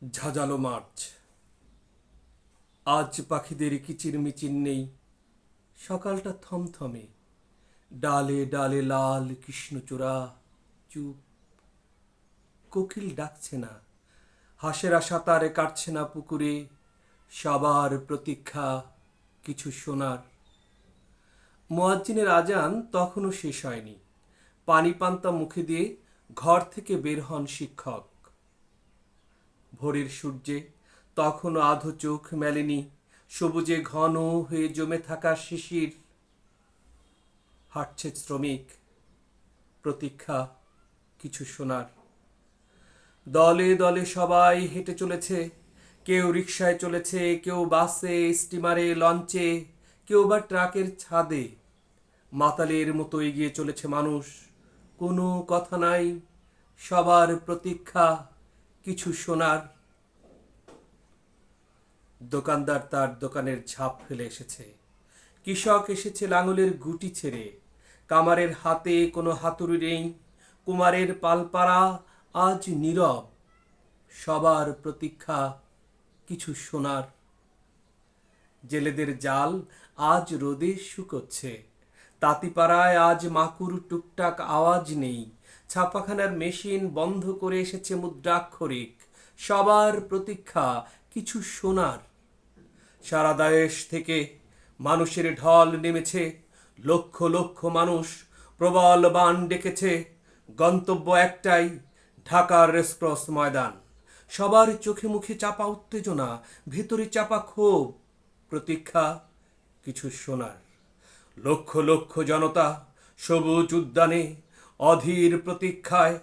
ঝাঁঝালো March. আজ পাখিদের কিচিরমিচির নেই, সকালটা থমথমে। ডালে ডালে লাল কৃষ্ণচূড়া, চুপ। কোকিল ডাকছে না, হাঁসেরা সাঁতারে কাটছে না পুকুরে। সবার প্রতীক্ষা কিছু শোনার। মুয়াজ্জিনের আজান তখনও শেষ হয়নি। পানি পান্তা মুখে দিয়ে ঘর থেকে বের হন শিক্ষক। ভোরের সূর্যে তখনও আধো চোখ মেলেনি, সবুজে ঘন হয়ে জমে থাকা শিশির। হাঁটছে শ্রমিক, প্রতীক্ষা কিছু শোনার। দলে দলে সবাই হেঁটে চলেছে, কেউ রিকশায় চলেছে, কেউ বাসে, স্টিমারে, লঞ্চে, কেউ বা ট্রাকের ছাদে। মাতালের মতো এগিয়ে চলেছে মানুষ, কোনো কথা নাই, সবার প্রতীক্ষা কিছু শোনার। দোকানদার তার দোকানের ঝাঁপ ফেলে এসেছে, কৃষক এসেছে লাঙলের গুটি ছেড়ে। কামারের হাতে কোনো হাতুড়ি নেই, কুমারের পালপাড়া আজ নীরব, সবার প্রতীক্ষা কিছু শোনার। জেলেদের জাল আজ রোদে শুকোচ্ছে, তাঁতিপাড়ায় আজ মাকুর টুকটাক আওয়াজ নেই। ছাপাখানার মেশিন বন্ধ করে এসেছে মুদ্রাক্ষরিক, সবার প্রতীক্ষা কিছু শোনার। সারা দেশ থেকে মানুষের ঢল নেমেছে, লক্ষ লক্ষ মানুষ প্রবল বান ডেকেছে। গন্তব্য একটাই, ঢাকার রেসকোর্স ময়দান। সবার চোখে মুখে চাপা উত্তেজনা, ভেতরে চাপা ক্ষোভ, প্রতীক্ষা কিছু শোনার। লক্ষ লক্ষ জনতা সবুজ উদ্যানে অধীর প্রতীক্ষায়।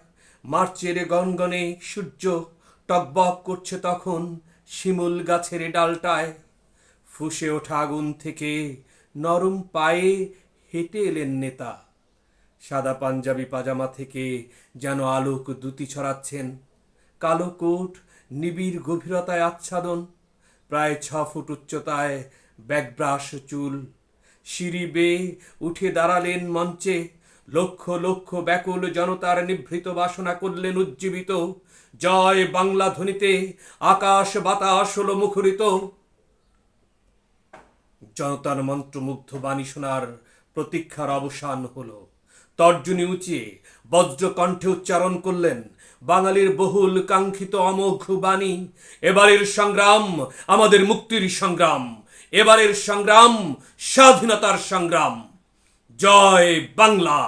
মার্চের গনগনে সূর্য টকবক করছে তখন শিমুল গাছের ডালটায়। ফুঁসে ওঠা আগুন থেকে নরম পায়ে হেঁটে এলেন নেতা। সাদা পাঞ্জাবি পাজামা থেকে যেন আলোক দ্যুতি ছড়াচ্ছেন। কালো কোট নিবিড় গভীরতায় আচ্ছাদন, প্রায় 6 ফুট উচ্চতায়, ব্যাকব্রাশ চুল। সিঁড়ি বেয়ে উঠে দাঁড়ালেন মঞ্চে। লক্ষ লক্ষ ব্যাকুল জনতার নিভৃত বাসনা করলেন উজ্জীবিত। জয় বাংলা ধ্বনিতে আকাশ বাতাস হলো মুখরিত। জনতার মন্ত্রমুগ্ধ বাণী শোনার প্রতীক্ষার অবসান হলো। তর্জনী উঁচিয়ে বজ্র কণ্ঠে উচ্চারণ করলেন বাঙালির বহুল কাঙ্ক্ষিত অমোঘ বাণী। এবারের সংগ্রাম আমাদের মুক্তির সংগ্রাম, এবারের সংগ্রাম স্বাধীনতার সংগ্রাম। জয় বাংলা।